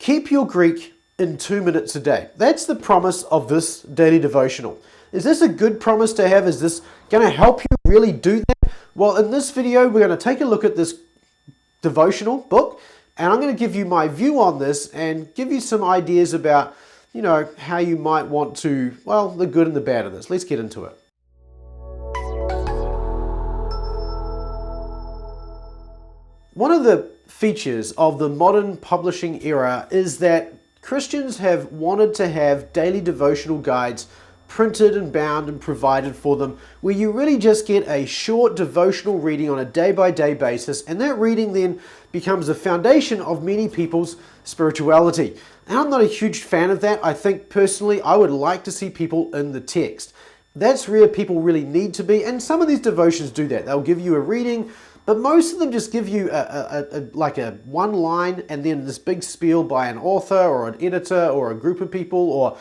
Keep your Greek in 2 minutes a day. That's the promise of this daily devotional. Is this a good promise to have? Is this going to help you really do that? Well, in this video, we're going to take a look at this devotional book, and I'm going to give you my view on this and give you some ideas about, how you might want to, the good and the bad of this. Let's get into it. One of the features of the modern publishing era is that Christians have wanted to have daily devotional guides printed and bound and provided for them, where you really just get a short devotional reading on a day-by-day basis, and that reading then becomes the foundation of many people's spirituality. And I'm not a huge fan of that. I think personally I would like to see people in the text. That's where people really need to be, and some of these devotions do that. They'll give you a reading, but most of them just give you a one line and then this big spiel by an author or an editor or a group of people or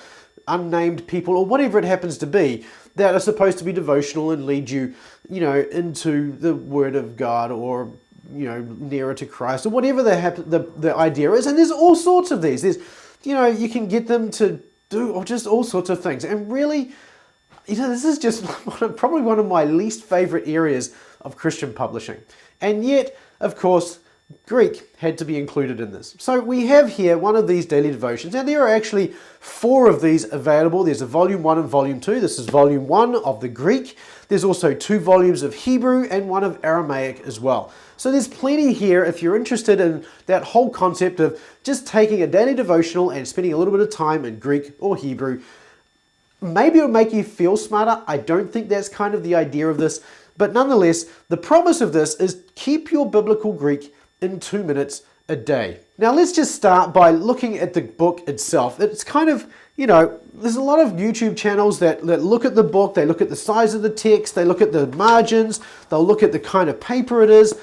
unnamed people or whatever it happens to be that are supposed to be devotional and lead you, into the Word of God or, nearer to Christ or whatever the idea is. And there's all sorts of these. There's, you can get them to do just all sorts of things. And really, this is just probably one of my least favorite areas of Christian publishing. And yet, of course, Greek had to be included in this. So we have here one of these daily devotions. Now there are actually 4 of these available. There's a volume 1 and volume 2. This is volume 1 of the Greek. There's also 2 volumes of Hebrew and 1 of Aramaic as well. So there's plenty here if you're interested in that whole concept of just taking a daily devotional and spending a little bit of time in Greek or Hebrew. Maybe it'll make you feel smarter. I don't think that's kind of the idea of this. But nonetheless, the promise of this is keep your biblical Greek in 2 minutes a day. Now let's just start by looking at the book itself. It's kind of, there's a lot of YouTube channels that look at the book, they look at the size of the text, they look at the margins, they'll look at the kind of paper it is.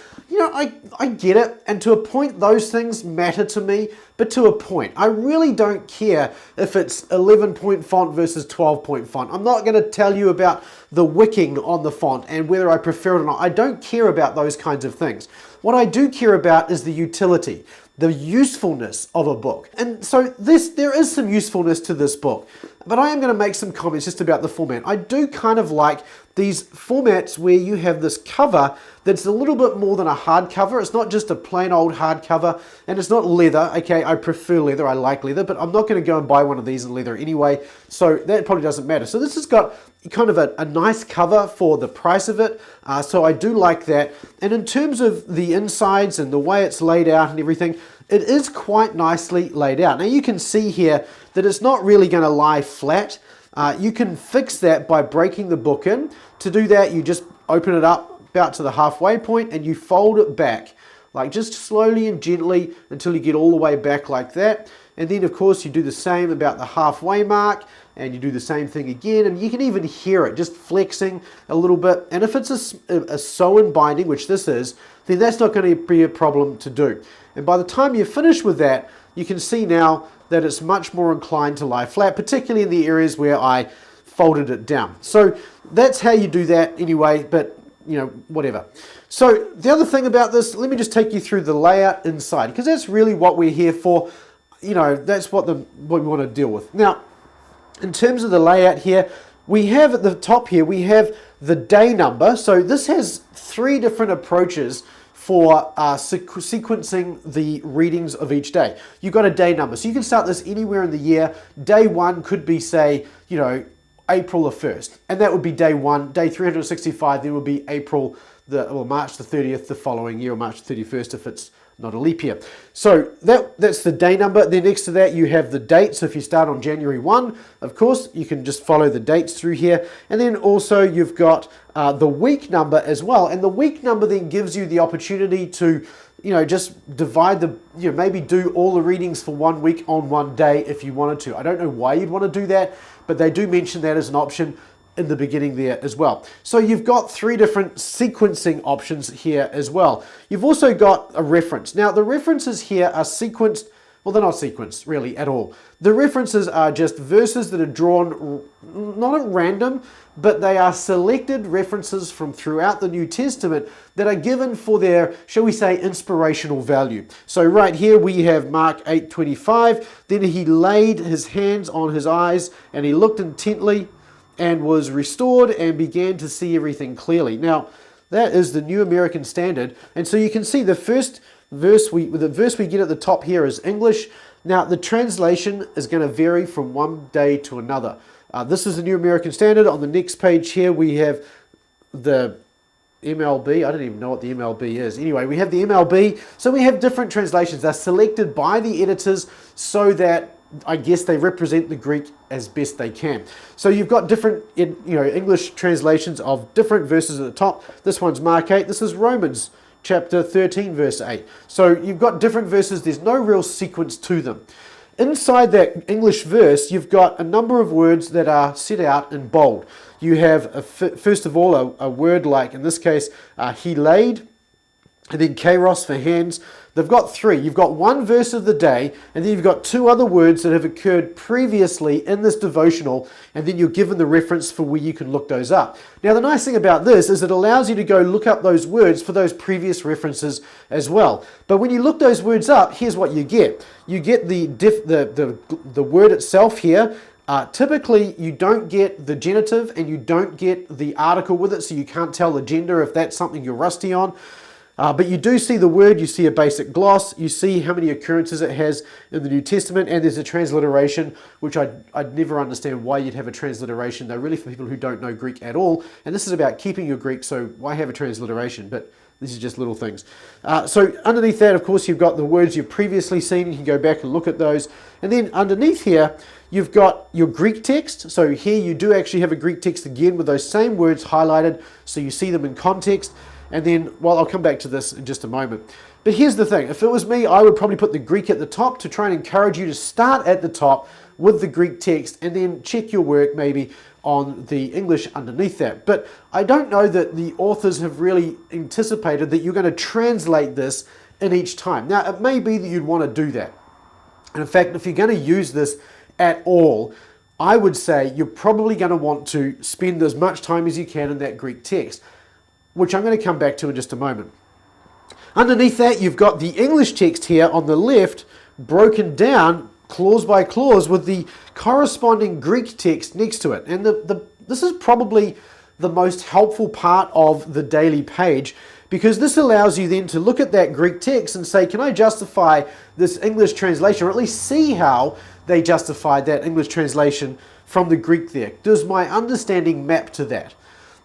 I get it, and to a point those things matter to me, but to a point. I really don't care if it's 11-point font versus 12-point font. I'm not going to tell you about the wicking on the font and whether I prefer it or not. I don't care about those kinds of things. What I do care about is the utility, the usefulness of a book. And so there is some usefulness to this book, but I am going to make some comments just about the format. I do kind of like these formats where you have this cover that's a little bit more than a hardcover. It's not just a plain old hardcover, and it's not leather. Okay, I prefer leather, I like leather, but I'm not going to go and buy one of these in leather anyway, so that probably doesn't matter. So this has got kind of a nice cover for the price of it, so I do like that. And in terms of the insides and the way it's laid out and everything, it is quite nicely laid out. Now you can see here that it's not really going to lie flat. You can fix that by breaking the book in. To do that, you just open it up about to the halfway point and you fold it back, like just slowly and gently until you get all the way back like that. And then of course you do the same about the halfway mark, and you do the same thing again, and you can even hear it just flexing a little bit. And if it's a sewn binding, which this is, then that's not going to be a problem to do. And by the time you're finished with that, you can see now that it's much more inclined to lie flat, particularly in the areas where I folded it down. So that's how you do that anyway, but whatever. So the other thing about this, let me just take you through the layout inside, because that's really what we're here for. That's what we want to deal with. Now, in terms of the layout here, we have at the top here, we have the day number. So this has 3 different approaches for sequencing the readings of each day. You've got a day number. So you can start this anywhere in the year. Day 1 could be, say, April the 1st. And that would be day 1. Day 365 then would be March the 30th the following year, or March the 31st if it's not a leap year. So that's the day number. Then next to that you have the date. So if you start on January 1, of course, you can just follow the dates through here. And then also you've got the week number as well. And the week number then gives you the opportunity to just divide maybe do all the readings for 1 week on one day if you wanted to. I don't know why you'd want to do that, but they do mention that as an option in the beginning there as well. So you've got 3 different sequencing options here as well. You've also got a reference. Now the references here are sequenced, Well, they're not sequenced really at all. The references are just verses that are drawn not at random, but they are selected references from throughout the New Testament that are given for their, shall we say, inspirational value. So right here we have Mark 8:25. Then he laid his hands on his eyes and he looked intently and was restored and began to see everything clearly. Now, that is the New American Standard. And so you can see the verse we get at the top here is English. Now, the translation is going to vary from one day to another. This is the New American Standard. On the next page here, we have the MLB. I don't even know what the MLB is. Anyway, we have the MLB. So we have different translations. They're selected by the editors so that I guess they represent the Greek as best they can. So you've got different, English translations of different verses at the top. This one's Mark 8. This is Romans chapter 13, verse 8. So you've got different verses. There's no real sequence to them. Inside that English verse, you've got a number of words that are set out in bold. You have, first of all, a word like, in this case, he laid, and then kairos for hands. They've got three. You've got one verse of the day, and then you've got two other words that have occurred previously in this devotional, and then you're given the reference for where you can look those up. Now, the nice thing about this is it allows you to go look up those words for those previous references as well. But when you look those words up, here's what you get. You get the word itself here. Typically, you don't get the genitive, and you don't get the article with it, so you can't tell the gender if that's something you're rusty on. But you do see the word, you see a basic gloss, you see how many occurrences it has in the New Testament, and there's a transliteration, which I'd never understand why you'd have a transliteration. They're really for people who don't know Greek at all, and this is about keeping your Greek, so why have a transliteration? But these are just little things. So underneath that, of course, you've got the words you've previously seen. You can go back and look at those. And then underneath here, you've got your Greek text. So here you do actually have a Greek text again with those same words highlighted, so you see them in context. And then, well, I'll come back to this in just a moment. But here's the thing. If it was me, I would probably put the Greek at the top to try and encourage you to start at the top with the Greek text and then check your work maybe on the English underneath that. But I don't know that the authors have really anticipated that you're going to translate this in each time. Now, it may be that you'd want to do that. And in fact, if you're going to use this at all, I would say you're probably going to want to spend as much time as you can in that Greek text, which I'm going to come back to in just a moment. Underneath that, you've got the English text here on the left, broken down clause by clause with the corresponding Greek text next to it. And this is probably the most helpful part of the daily page, because this allows you then to look at that Greek text and say, can I justify this English translation, or at least see how they justified that English translation from the Greek there? Does my understanding map to that?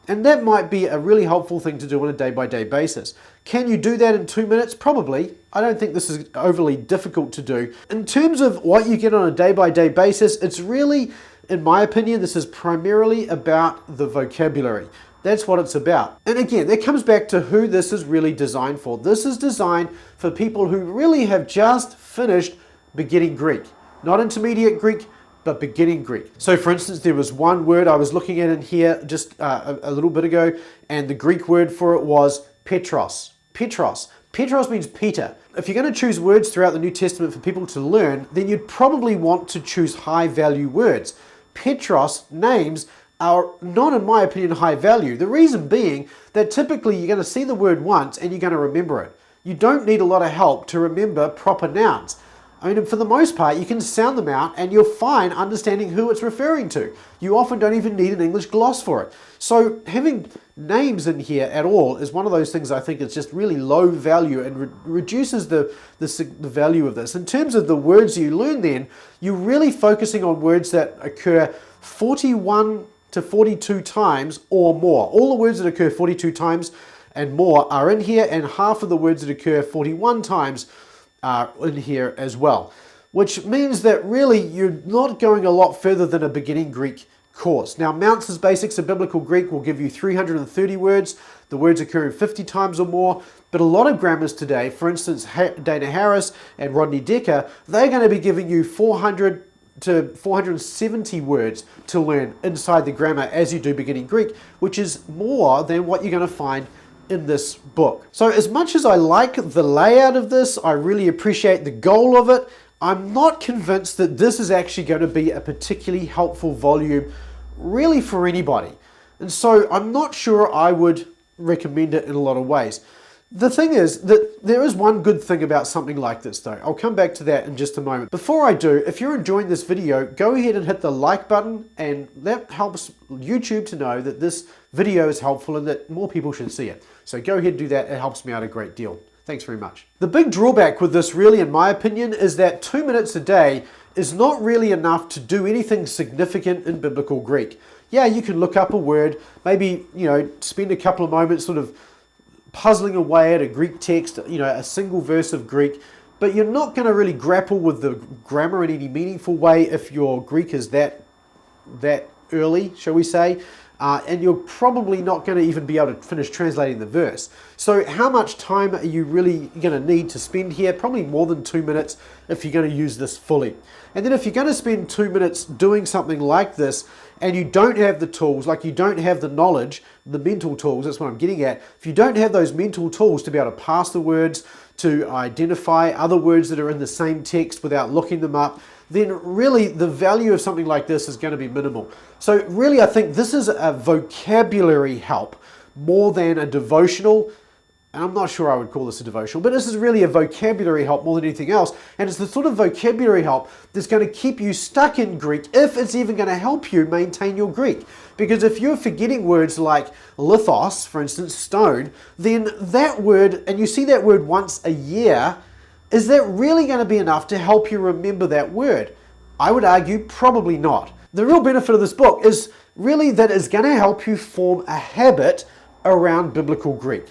And that might be a really helpful thing to do on a day-by-day basis. Can you do that in 2 minutes? Probably. I don't think this is overly difficult to do. In terms of what you get on a day-by-day basis, it's really, in my opinion, this is primarily about the vocabulary. That's what it's about. And again, that comes back to who this is really designed for. This is designed for people who really have just finished beginning Greek. Not intermediate Greek, but beginning Greek. So for instance, there was one word I was looking at in here just a little bit ago, and the Greek word for it was Petros. Petros. Petros means Peter. If you're going to choose words throughout the New Testament for people to learn, then you'd probably want to choose high value words. Petros names are not, in my opinion, high value. The reason being that typically you're going to see the word once and you're going to remember it. You don't need a lot of help to remember proper nouns. I mean, for the most part, you can sound them out and you're fine understanding who it's referring to. You often don't even need an English gloss for it. So having names in here at all is one of those things I think is just really low value and reduces the value of this. In terms of the words you learn then, you're really focusing on words that occur 41 to 42 times or more. All the words that occur 42 times and more are in here, and half of the words that occur 41 times are in here as well, which means that really you're not going a lot further than a beginning Greek course. Now, Mounce's Basics of Biblical Greek will give you 330 words. The words occur 50 times or more, but a lot of grammars today, for instance, Dana Harris and Rodney Decker, they're going to be giving you 400 to 470 words to learn inside the grammar as you do beginning Greek, which is more than what you're going to find in this book. So as much as I like the layout of this, I really appreciate the goal of it, I'm not convinced that this is actually going to be a particularly helpful volume really for anybody. And so I'm not sure I would recommend it in a lot of ways. The thing is that there is one good thing about something like this though. I'll come back to that in just a moment. Before I do, if you're enjoying this video, go ahead and hit the like button, and that helps YouTube to know that this video is helpful and that more people should see it. So go ahead and do that. It helps me out a great deal. Thanks very much. The big drawback with this really, in my opinion, is that 2 minutes a day is not really enough to do anything significant in biblical Greek. Yeah, you can look up a word, maybe, spend a couple of moments sort of puzzling away at a Greek text, a single verse of Greek, but you're not going to really grapple with the grammar in any meaningful way if your Greek is that early, shall we say, and you're probably not going to even be able to finish translating the verse. So how much time are you really going to need to spend here? Probably more than 2 minutes if you're going to use this fully. And then if you're going to spend 2 minutes doing something like this, and you don't have the tools, like you don't have the knowledge, the mental tools, that's what I'm getting at. If you don't have those mental tools to be able to parse the words, to identify other words that are in the same text without looking them up, then really the value of something like this is going to be minimal. So really I think this is a vocabulary help more than a devotional. And I'm not sure I would call this a devotional, but this is really a vocabulary help more than anything else. And it's the sort of vocabulary help that's going to keep you stuck in Greek, if it's even going to help you maintain your Greek. Because if you're forgetting words like lithos, for instance, stone, then that word, and you see that word once a year, is that really going to be enough to help you remember that word? I would argue probably not. The real benefit of this book is really that it's going to help you form a habit around biblical Greek.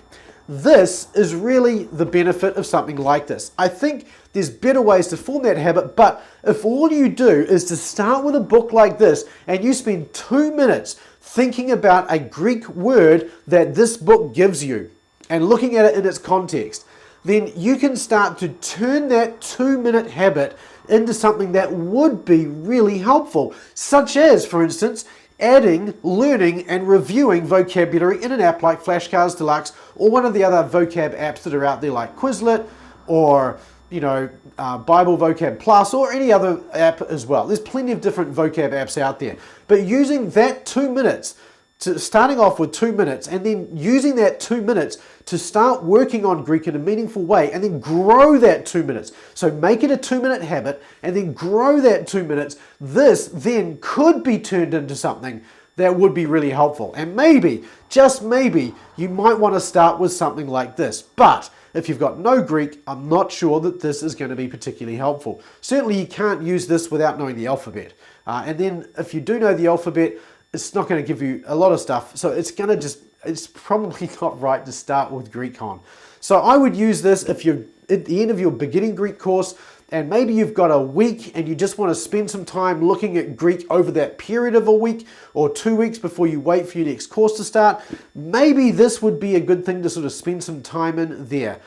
This is really the benefit of something like this. I think there's better ways to form that habit, but if all you do is to start with a book like this and you spend 2 minutes thinking about a Greek word that this book gives you and looking at it in its context, then you can start to turn that 2-minute habit into something that would be really helpful, such as, for instance, adding, learning, and reviewing vocabulary in an app like Flashcards Deluxe or one of the other vocab apps that are out there like Quizlet or Bible Vocab Plus or any other app as well. There's plenty of different vocab apps out there. But using that 2 minutes, starting off with 2 minutes and then using that 2 minutes to start working on Greek in a meaningful way and then grow that 2 minutes. So make it a 2-minute habit and then grow that 2 minutes. This then could be turned into something that would be really helpful. And maybe, just maybe, you might want to start with something like this. But if you've got no Greek, I'm not sure that this is going to be particularly helpful. Certainly you can't use this without knowing the alphabet. And then if you do know the alphabet, it's not going to give you a lot of stuff. So it's probably not right to start with Greek on. So I would use this if you're at the end of your beginning Greek course and maybe you've got a week and you just want to spend some time looking at Greek over that period of a week or 2 weeks before you wait for your next course to start. Maybe this would be a good thing to sort of spend some time in there.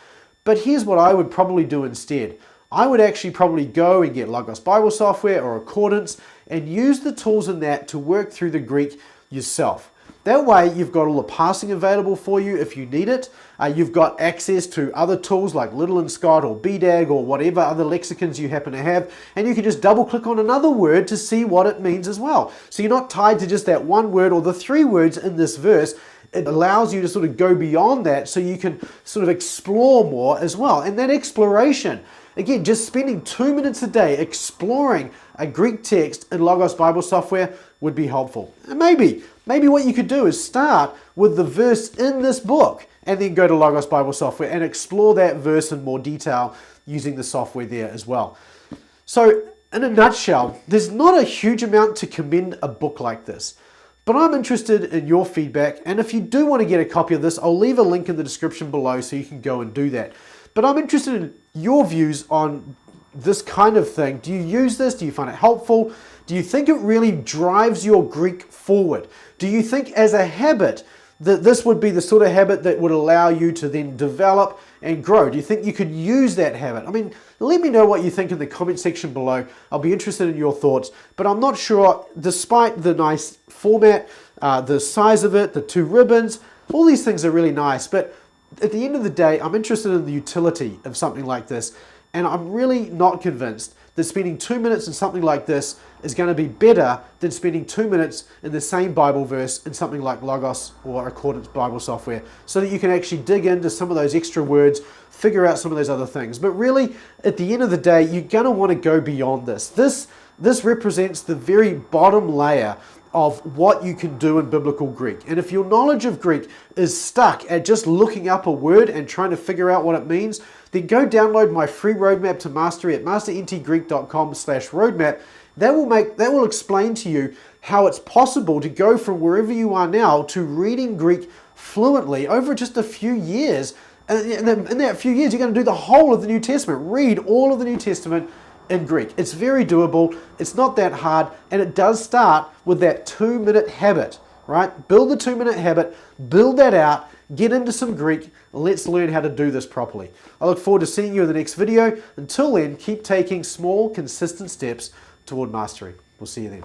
But here's what I would probably do instead. I would actually probably go and get Logos Bible software or Accordance and use the tools in that to work through the Greek yourself. That way you've got all the parsing available for you if you need it. You've got access to other tools like Little and Scott or BDAG or whatever other lexicons you happen to have, and you can just double click on another word to see what it means as well. So you're not tied to just that one word or the 3 words in this verse. It allows you to sort of go beyond that so you can sort of explore more as well. And that exploration, again, just spending 2 minutes a day exploring a Greek text in Logos Bible software would be helpful. And maybe what you could do is start with the verse in this book and then go to Logos Bible software and explore that verse in more detail using the software there as well. So in a nutshell, there's not a huge amount to commend a book like this. But I'm interested in your feedback, and if you do want to get a copy of this, I'll leave a link in the description below so you can go and do that. But I'm interested in your views on this kind of thing. Do you use this? Do you find it helpful? Do you think it really drives your Greek forward? Do you think as a habit that this would be the sort of habit that would allow you to then develop and grow? Do you think you could use that habit? I mean, let me know what you think in the comment section below. I'll be interested in your thoughts, but I'm not sure, despite the nice format, the size of it, the 2 ribbons, all these things are really nice, but at the end of the day, I'm interested in the utility of something like this, and I'm really not convinced that spending 2 minutes in something like this is going to be better than spending 2 minutes in the same Bible verse in something like Logos or Accordance Bible software, so that you can actually dig into some of those extra words, figure out some of those other things. But really, at the end of the day, you're going to want to go beyond this. This represents the very bottom layer of what you can do in biblical Greek. And if your knowledge of Greek is stuck at just looking up a word and trying to figure out what it means, then go download my free roadmap to mastery at masterntgreek.com/roadmap. That will explain to you how it's possible to go from wherever you are now to reading Greek fluently over just a few years. And in that few years, you're going to do the whole of the New Testament. Read all of the New Testament in Greek. It's very doable, it's not that hard, and it does start with that 2-minute habit, right? Build the 2-minute habit, build that out, get into some Greek, let's learn how to do this properly. I look forward to seeing you in the next video. Until then, keep taking small, consistent steps toward mastery. We'll see you then.